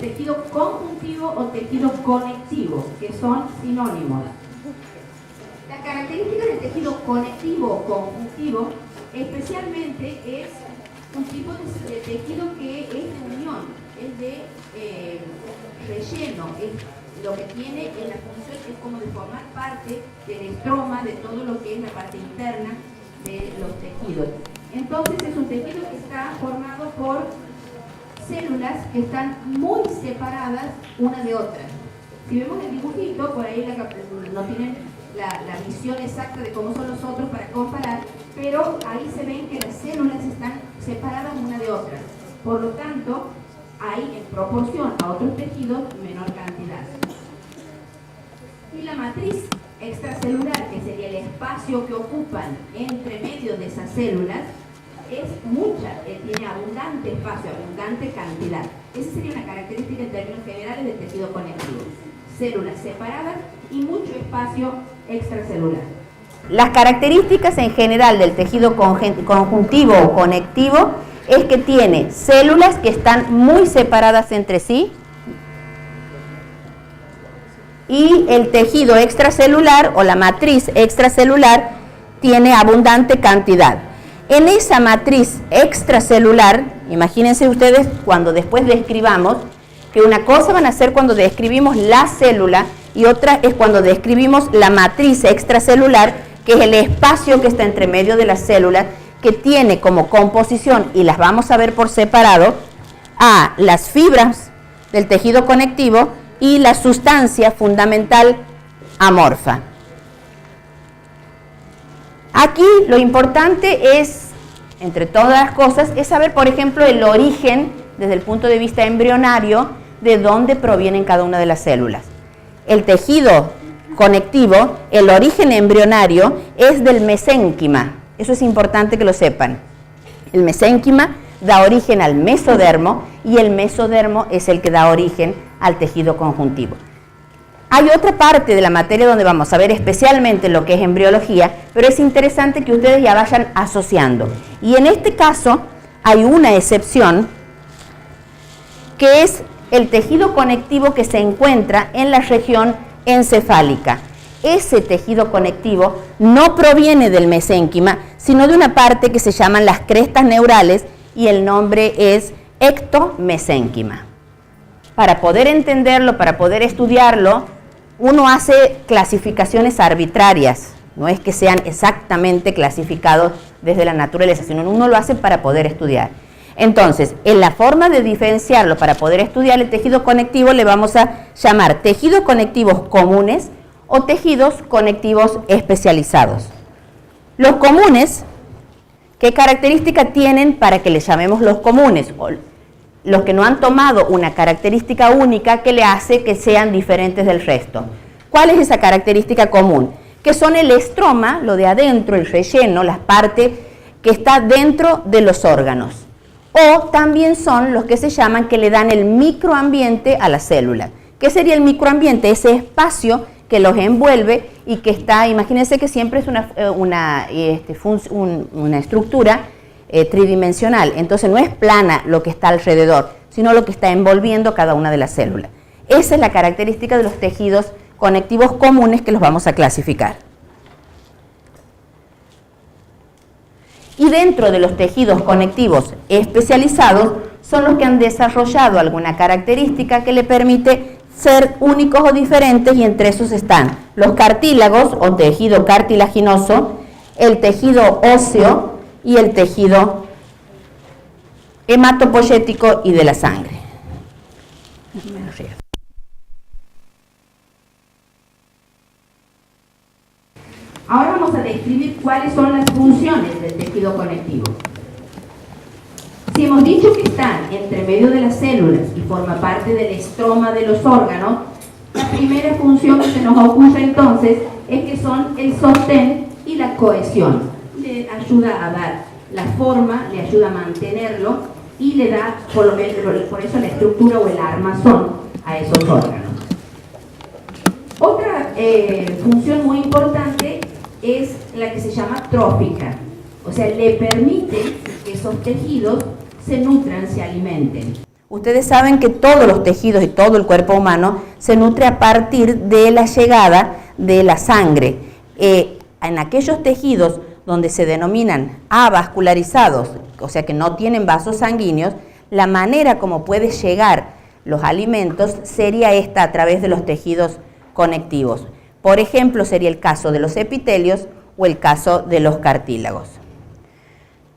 tejido conjuntivo o tejido conectivo, que son sinónimos. La característica del tejido conectivo o conjuntivo especialmente es un tipo de tejido que es de unión, es de relleno, es lo que tiene en la función es como de formar parte del estroma, de todo lo que es la parte interna de los tejidos. Entonces es un tejido que está formado por células que están muy separadas una de otra. Si vemos el dibujito, por ahí no tienen la visión exacta de cómo son los otros para comparar, pero ahí se ven que las células están separadas una de otra. Por lo tanto, hay en proporción a otros tejidos menor cantidad. Y la matriz extracelular, que sería el espacio que ocupan entre medio de esas células, es mucha, tiene abundante espacio, abundante cantidad. Esa sería una característica en términos generales del tejido conectivo. Células separadas y mucho espacio extracelular. Las características en general del tejido conjuntivo o conectivo es que tiene células que están muy separadas entre sí y el tejido extracelular o la matriz extracelular tiene abundante cantidad. En esa matriz extracelular, imagínense ustedes cuando después describamos, que una cosa van a ser cuando describimos la célula y otra es cuando describimos la matriz extracelular, que es el espacio que está entre medio de las células, que tiene como composición, y las vamos a ver por separado, a las fibras del tejido conectivo y la sustancia fundamental amorfa. Aquí lo importante es, entre todas las cosas, es saber, por ejemplo, el origen, desde el punto de vista embrionario, de dónde provienen cada una de las células. El tejido conectivo, el origen embrionario, es del mesénquima. Eso es importante que lo sepan. El mesénquima da origen al mesodermo y el mesodermo es el que da origen al tejido conjuntivo. Hay otra parte de la materia donde vamos a ver especialmente lo que es embriología, pero es interesante que ustedes ya vayan asociando. Y en este caso hay una excepción, que es el tejido conectivo que se encuentra en la región encefálica. Ese tejido conectivo no proviene del mesénquima, sino de una parte que se llaman las crestas neurales y el nombre es ectomesénquima. Para poder entenderlo, para poder estudiarlo, uno hace clasificaciones arbitrarias, no es que sean exactamente clasificados desde la naturaleza, sino uno lo hace para poder estudiar. Entonces, en la forma de diferenciarlo para poder estudiar el tejido conectivo le vamos a llamar tejidos conectivos comunes o tejidos conectivos especializados. Los comunes, ¿qué característica tienen para que les llamemos los comunes? Los que no han tomado una característica única que le hace que sean diferentes del resto. ¿Cuál es esa característica común? Que son el estroma, lo de adentro, el relleno, la parte que está dentro de los órganos. O también son los que se llaman que le dan el microambiente a la célula. ¿Qué sería el microambiente? Ese espacio que los envuelve y que está, imagínense que siempre es una estructura tridimensional, entonces no es plana lo que está alrededor, sino lo que está envolviendo cada una de las células. Esa es la característica de los tejidos conectivos comunes que los vamos a clasificar. Y dentro de los tejidos conectivos especializados son los que han desarrollado alguna característica que le permite ser únicos o diferentes, y entre esos están los cartílagos o tejido cartilaginoso, el tejido óseo y el tejido hematopoyético y de la sangre. Ahora vamos a describir cuáles son las funciones del tejido conectivo. Si hemos dicho que están entre medio de las células y forma parte del estroma de los órganos, la primera función que se nos ocurre entonces es que son el sostén y la cohesión. Le ayuda a dar la forma, le ayuda a mantenerlo y le da, por eso la estructura o el armazón a esos órganos. Otra función muy importante es la que se llama trófica, o sea, le permite que esos tejidos se nutran, se alimenten. Ustedes saben que todos los tejidos y todo el cuerpo humano se nutre a partir de la llegada de la sangre. En aquellos tejidos donde se denominan avascularizados, o sea que no tienen vasos sanguíneos, la manera como puede llegar los alimentos sería esta a través de los tejidos conectivos. Por ejemplo, sería el caso de los epitelios o el caso de los cartílagos.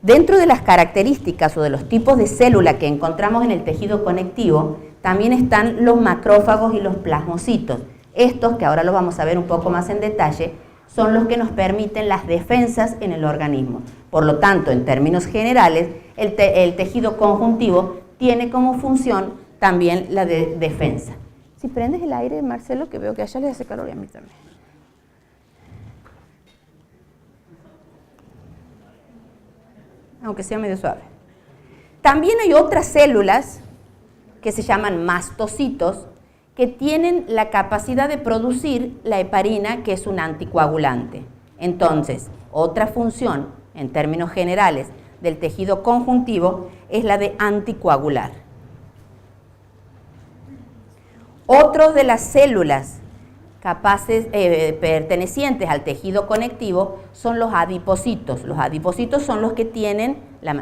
Dentro de las características o de los tipos de célula que encontramos en el tejido conectivo, también están los macrófagos y los plasmocitos. Estos, que ahora los vamos a ver un poco más en detalle, son los que nos permiten las defensas en el organismo. Por lo tanto, en términos generales, el tejido conjuntivo tiene como función también la de defensa. Si prendes el aire, Marcelo, que veo que a ella le hace calor y a mí también. Aunque sea medio suave. También hay otras células que se llaman mastocitos que tienen la capacidad de producir la heparina, que es un anticoagulante. Entonces, otra función, en términos generales, del tejido conjuntivo es la de anticoagular. Otros de las células capaces, pertenecientes al tejido conectivo son los adipocitos. Los adipocitos son los que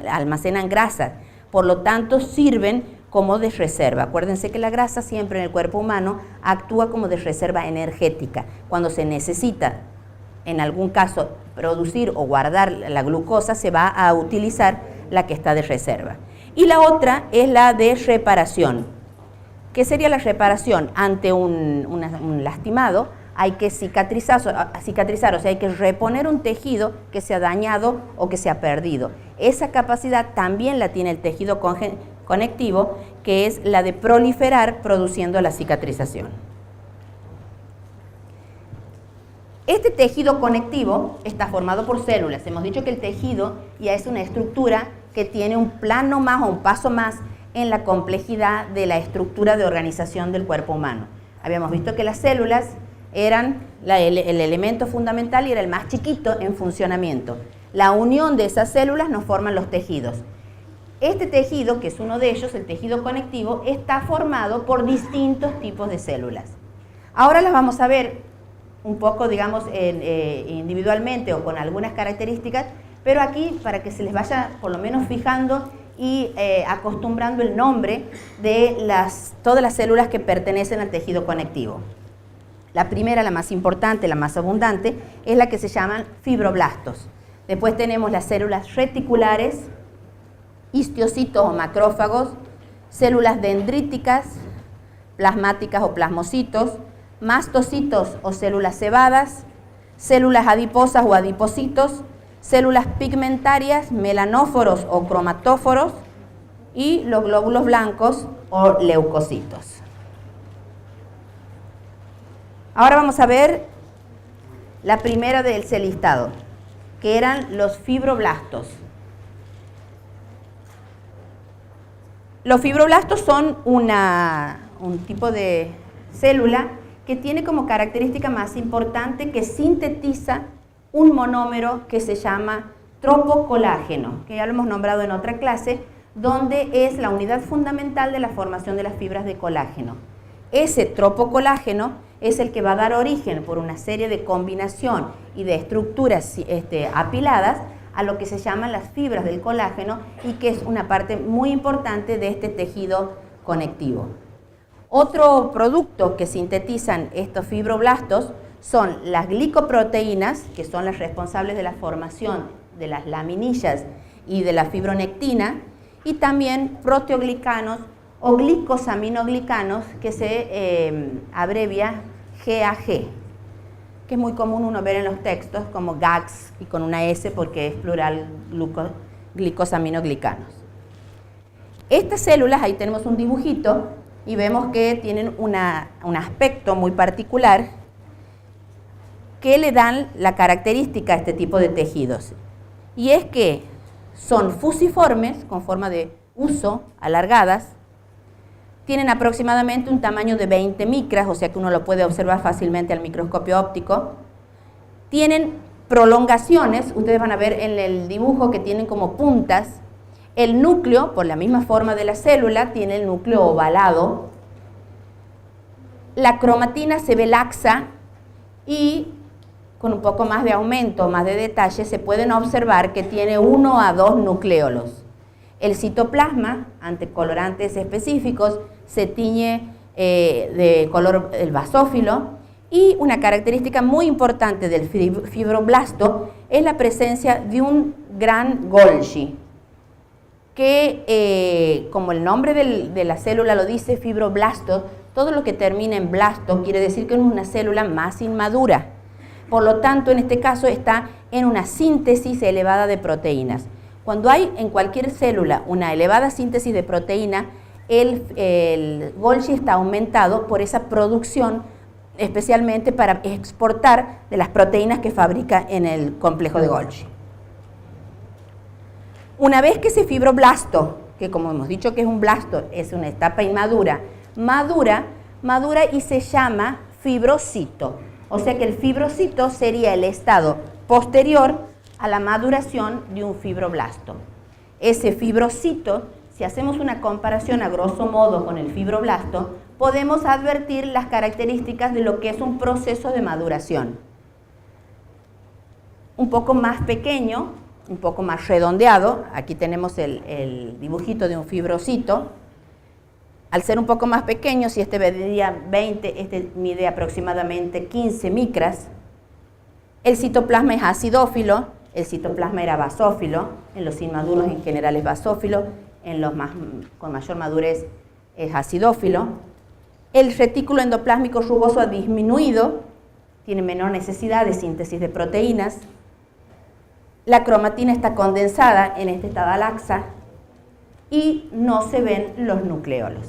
almacenan grasa, por lo tanto sirven como de reserva. Acuérdense que la grasa siempre en el cuerpo humano actúa como de reserva energética. Cuando se necesita, en algún caso, producir o guardar la glucosa, se va a utilizar la que está de reserva. Y la otra es la de reparación. ¿Qué sería la reparación? Ante un lastimado hay que cicatrizar, o sea, hay que reponer un tejido que se ha dañado o que se ha perdido. Esa capacidad también la tiene el tejido conectivo, que es la de proliferar produciendo la cicatrización. Este tejido conectivo está formado por células. Hemos dicho que el tejido ya es una estructura que tiene un plano más o un paso más en la complejidad de la estructura de organización del cuerpo humano. Habíamos visto que las células eran el elemento fundamental y era el más chiquito en funcionamiento. La unión de esas células nos forman los tejidos. Este tejido, que es uno de ellos, el tejido conectivo, está formado por distintos tipos de células. Ahora las vamos a ver un poco, digamos, individualmente o con algunas características, pero aquí para que se les vaya por lo menos fijando y acostumbrando el nombre de todas las células que pertenecen al tejido conectivo. La primera, la más importante, la más abundante, es la que se llaman fibroblastos. Después tenemos las células reticulares, histiocitos o macrófagos, células dendríticas, plasmáticas o plasmocitos, mastocitos o células cebadas, células adiposas o adipocitos, células pigmentarias, melanóforos o cromatóforos y los glóbulos blancos o leucocitos. Ahora vamos a ver la primera de ese listado, que eran los fibroblastos. Los fibroblastos son un tipo de célula que tiene como característica más importante que sintetiza un monómero que se llama tropocolágeno, que ya lo hemos nombrado en otra clase, donde es la unidad fundamental de la formación de las fibras de colágeno. Ese tropocolágeno es el que va a dar origen por una serie de combinación y de estructuras apiladas a lo que se llaman las fibras del colágeno y que es una parte muy importante de este tejido conectivo. Otro producto que sintetizan estos fibroblastos son las glicoproteínas, que son las responsables de la formación de las laminillas y de la fibronectina, y también proteoglicanos o glicosaminoglicanos, que se abrevia GAG, que es muy común uno ver en los textos como GAGs y con una S porque es plural glicosaminoglicanos. Estas células, ahí tenemos un dibujito y vemos que tienen un aspecto muy particular que le dan la característica a este tipo de tejidos. Y es que son fusiformes, con forma de huso, alargadas, tienen aproximadamente un tamaño de 20 micras, o sea que uno lo puede observar fácilmente al microscopio óptico. Tienen prolongaciones, ustedes van a ver en el dibujo que tienen como puntas. El núcleo, por la misma forma de la célula, tiene el núcleo ovalado. La cromatina se ve laxa y con un poco más de aumento, más de detalle, se pueden observar que tiene 1 a 2 nucleolos. El citoplasma, ante colorantes específicos, se tiñe de color el basófilo, y una característica muy importante del fibroblasto es la presencia de un gran Golgi, que como el nombre de la célula lo dice, fibroblasto, todo lo que termina en blasto quiere decir que es una célula más inmadura. Por lo tanto, en este caso está en una síntesis elevada de proteínas. Cuando hay en cualquier célula una elevada síntesis de proteína, el Golgi está aumentado por esa producción, especialmente para exportar de las proteínas que fabrica en el complejo de Golgi. Una vez que ese fibroblasto, que como hemos dicho que es un blasto, es una etapa inmadura, madura y se llama fibrocito. O sea que el fibrocito sería el estado posterior a la maduración de un fibroblasto. Ese fibrocito, si hacemos una comparación a grosso modo con el fibroblasto, podemos advertir las características de lo que es un proceso de maduración. Un poco más pequeño, un poco más redondeado, aquí tenemos el dibujito de un fibrocito. Al ser un poco más pequeño, si este medía 20, este mide aproximadamente 15 micras. El citoplasma es acidófilo, el citoplasma era basófilo, en los inmaduros en general es basófilo, en los con mayor madurez es acidófilo. El retículo endoplásmico rugoso ha disminuido, tiene menor necesidad de síntesis de proteínas. La cromatina está condensada en esta etapa laxa y no se ven los nucleolos.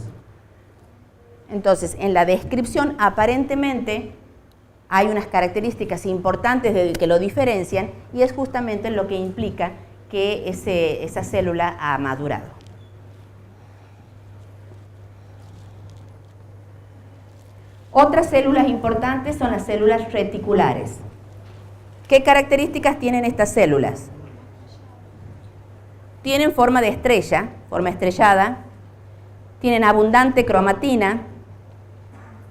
Entonces, en la descripción aparentemente hay unas características importantes que lo diferencian y es justamente lo que implica que esa célula ha madurado. Otras células importantes son las células reticulares. ¿Qué características tienen estas células? Tienen forma de estrella, forma estrellada, tienen abundante cromatina,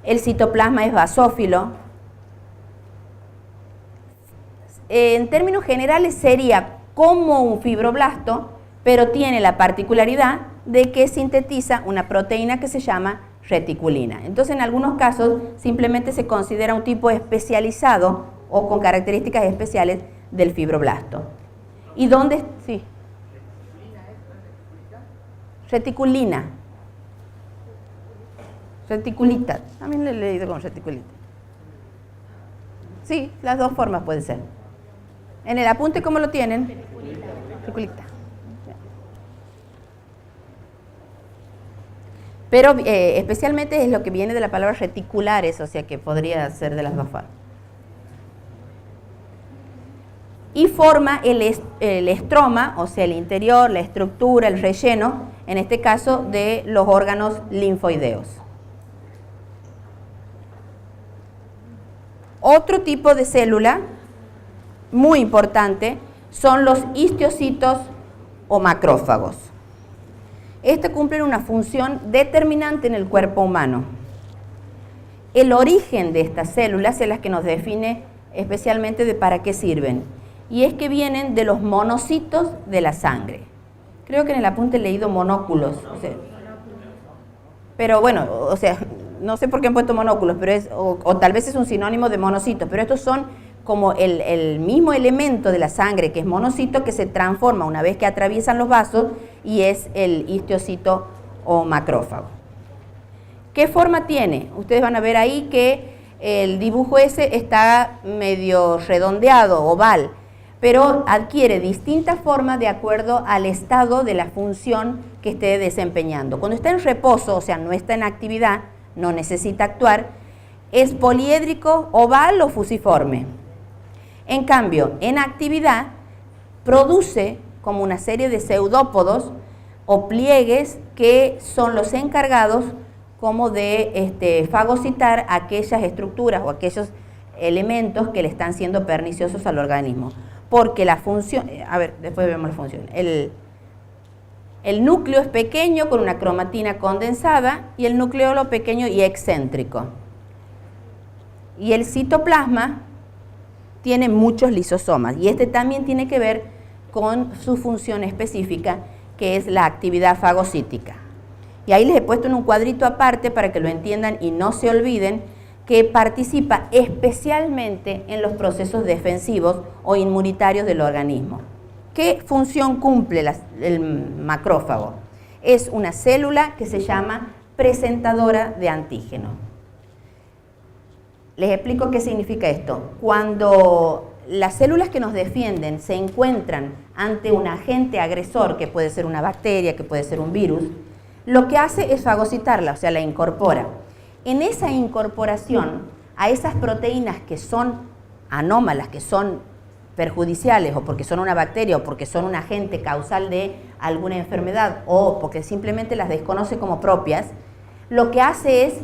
el citoplasma es basófilo. En términos generales sería como un fibroblasto, pero tiene la particularidad de que sintetiza una proteína que se llama reticulina. Entonces, en algunos casos simplemente se considera un tipo especializado o con características especiales del fibroblasto. ¿Y dónde? Sí. Reticulina. Reticulita. También le he leído con reticulita. Sí, las dos formas puede ser. En el apunte, ¿cómo lo tienen? Reticulita. Pero especialmente es lo que viene de la palabra reticulares, o sea que podría ser de las dos formas. Y forma el estroma, o sea el interior, la estructura, el relleno, en este caso de los órganos linfoideos. Otro tipo de célula muy importante son los histocitos o macrófagos. Estos cumplen una función determinante en el cuerpo humano. El origen de estas células es la que nos define especialmente de para qué sirven. Y es que vienen de los monocitos de la sangre. Creo que en el apunte he leído monóculos. Pero bueno, o sea, no sé por qué han puesto monóculos, pero o tal vez es un sinónimo de monocitos, pero estos son como el mismo elemento de la sangre que es monocito que se transforma una vez que atraviesan los vasos y es el histocito o macrófago. ¿Qué forma tiene? Ustedes van a ver ahí que el dibujo ese está medio redondeado, oval, pero adquiere distintas formas de acuerdo al estado de la función que esté desempeñando. Cuando está en reposo, o sea, no está en actividad, no necesita actuar, es poliédrico, oval o fusiforme. En cambio, en actividad, produce como una serie de pseudópodos o pliegues que son los encargados como de fagocitar aquellas estructuras o aquellos elementos que le están siendo perniciosos al organismo. Porque la función, a ver, después vemos la función. El núcleo es pequeño con una cromatina condensada y el nucleolo pequeño y excéntrico. Y el citoplasma tiene muchos lisosomas y este también tiene que ver con su función específica, que es la actividad fagocítica. Y ahí les he puesto en un cuadrito aparte para que lo entiendan y no se olviden que participa especialmente en los procesos defensivos o inmunitarios del organismo. ¿Qué función cumple el macrófago? Es una célula que se llama presentadora de antígeno. Les explico qué significa esto. Cuando las células que nos defienden se encuentran ante un agente agresor, que puede ser una bacteria, que puede ser un virus, lo que hace es fagocitarla, o sea, la incorpora. En esa incorporación a esas proteínas que son anómalas, que son perjudiciales, o porque son una bacteria, o porque son un agente causal de alguna enfermedad, o porque simplemente las desconoce como propias, lo que hace es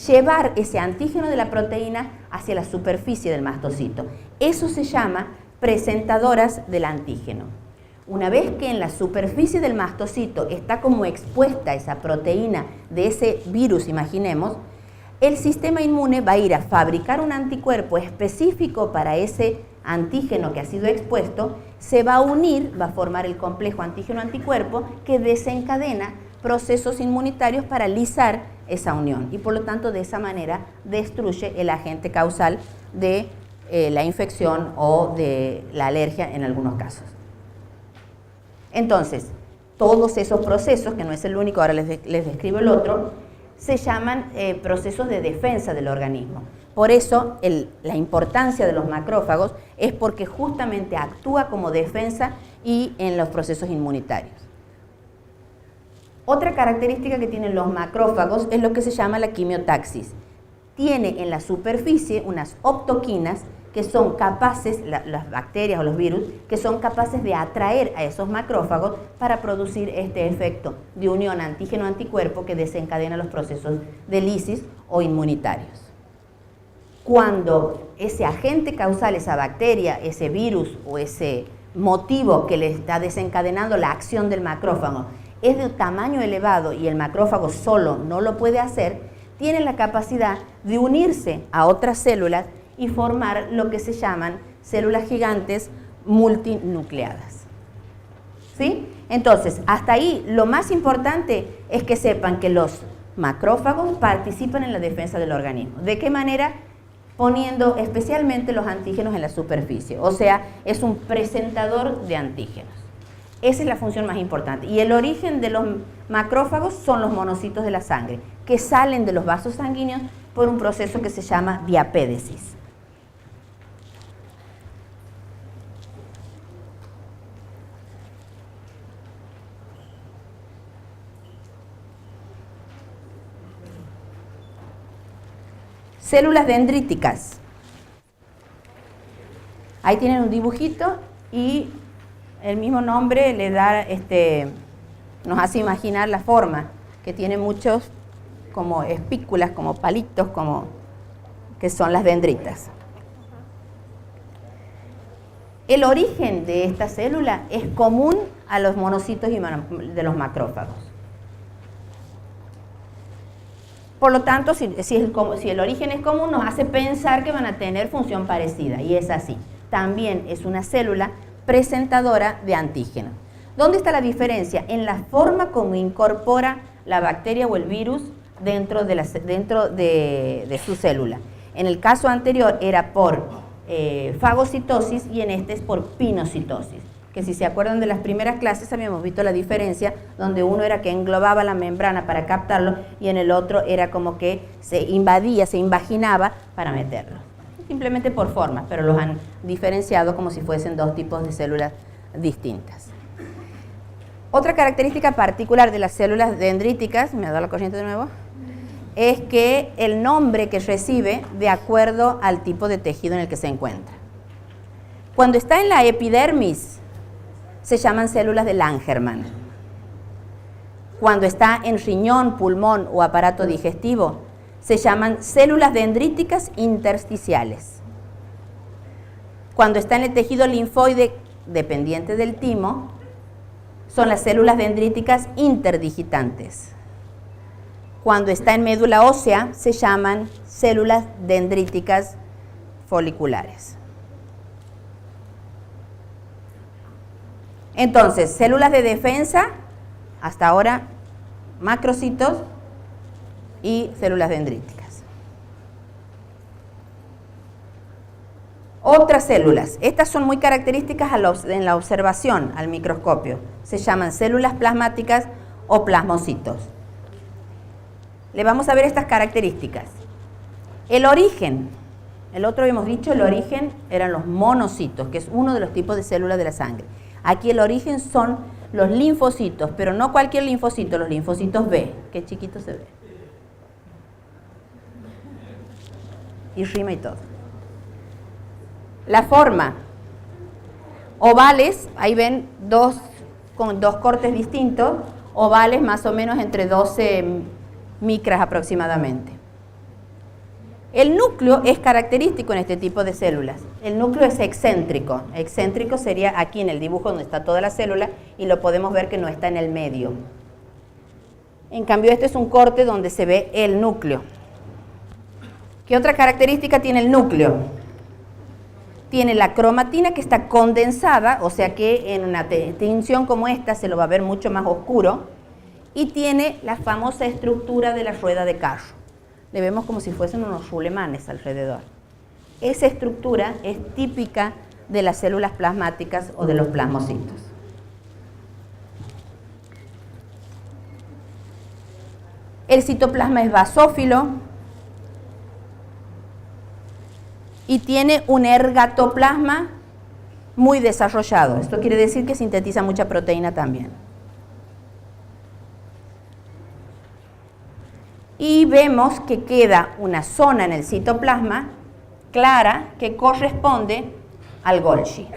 llevar ese antígeno de la proteína hacia la superficie del mastocito. Eso se llama presentadoras del antígeno. Una vez que en la superficie del mastocito está como expuesta esa proteína de ese virus, imaginemos, el sistema inmune va a ir a fabricar un anticuerpo específico para ese antígeno que ha sido expuesto, se va a unir, va a formar el complejo antígeno-anticuerpo que desencadena procesos inmunitarios para lisar esa unión y por lo tanto de esa manera destruye el agente causal de la infección o de la alergia en algunos casos. Entonces, todos esos procesos, que no es el único, ahora les describo el otro, se llaman procesos de defensa del organismo. Por eso la importancia de los macrófagos es porque justamente actúa como defensa y en los procesos inmunitarios. Otra característica que tienen los macrófagos es lo que se llama la quimiotaxis. Tiene en la superficie unas optoquinas que son capaces, las bacterias o los virus, que son capaces de atraer a esos macrófagos para producir este efecto de unión antígeno-anticuerpo que desencadena los procesos de lisis o inmunitarios. Cuando ese agente causal, esa bacteria, ese virus o ese motivo que le está desencadenando la acción del macrófago es de tamaño elevado y el macrófago solo no lo puede hacer, tiene la capacidad de unirse a otras células y formar lo que se llaman células gigantes multinucleadas. ¿Sí? Entonces, hasta ahí lo más importante es que sepan que los macrófagos participan en la defensa del organismo. ¿De qué manera? Poniendo especialmente los antígenos en la superficie, o sea, es un presentador de antígenos. Esa es la función más importante. Y el origen de los macrófagos son los monocitos de la sangre, que salen de los vasos sanguíneos por un proceso que se llama diapédesis. Células dendríticas. Ahí tienen un dibujito y el mismo nombre le da, nos hace imaginar la forma, que tiene muchos como espículas, como palitos, que son las dendritas. El origen de esta célula es común a los monocitos de los macrófagos. Por lo tanto, si el origen es común, nos hace pensar que van a tener función parecida, y es así. También es una célula presentadora de antígeno. ¿Dónde está la diferencia? En la forma como incorpora la bacteria o el virus dentro de su célula. En el caso anterior era por fagocitosis y en este es por pinocitosis. Que si se acuerdan de las primeras clases habíamos visto la diferencia, donde uno era que englobaba la membrana para captarlo y en el otro era como que se invadía, se invaginaba para meterlo. Simplemente por forma, pero los han diferenciado como si fuesen dos tipos de células distintas. Otra característica particular de las células dendríticas, me ha dado la corriente de nuevo, es que el nombre que recibe de acuerdo al tipo de tejido en el que se encuentra. Cuando está en la epidermis, se llaman células de Langermann. Cuando está en riñón, pulmón o aparato digestivo, se llaman células dendríticas intersticiales. Cuando está en el tejido linfoide dependiente del timo, son las células dendríticas interdigitantes. Cuando está en médula ósea se llaman células dendríticas foliculares. Entonces, células de defensa, hasta ahora macrocitos y células dendríticas. Otras células, estas son muy características en la observación al microscopio, se llaman células plasmáticas o plasmocitos. Le vamos a ver estas características. El origen, el otro hemos dicho, el origen eran los monocitos, que es uno de los tipos de células de la sangre. Aquí el origen son los linfocitos, pero no cualquier linfocito, los linfocitos B. Qué chiquito se ve. Y rima y todo. La forma, ovales, ahí ven con dos cortes distintos, ovales más o menos entre 12 micras aproximadamente. El núcleo es característico en este tipo de células. El núcleo es excéntrico. Excéntrico sería aquí en el dibujo donde está toda la célula y lo podemos ver que no está en el medio. En cambio, este es un corte donde se ve el núcleo. ¿Qué otra característica tiene el núcleo? Tiene la cromatina que está condensada, o sea que en una tinción como esta se lo va a ver mucho más oscuro, y tiene la famosa estructura de la rueda de carro. Le vemos como si fuesen unos rulemanes alrededor. Esa estructura es típica de las células plasmáticas o de los plasmocitos. El citoplasma es basófilo y tiene un ergatoplasma muy desarrollado. Esto quiere decir que sintetiza mucha proteína también. Y vemos que queda una zona en el citoplasma clara que corresponde al Golgi.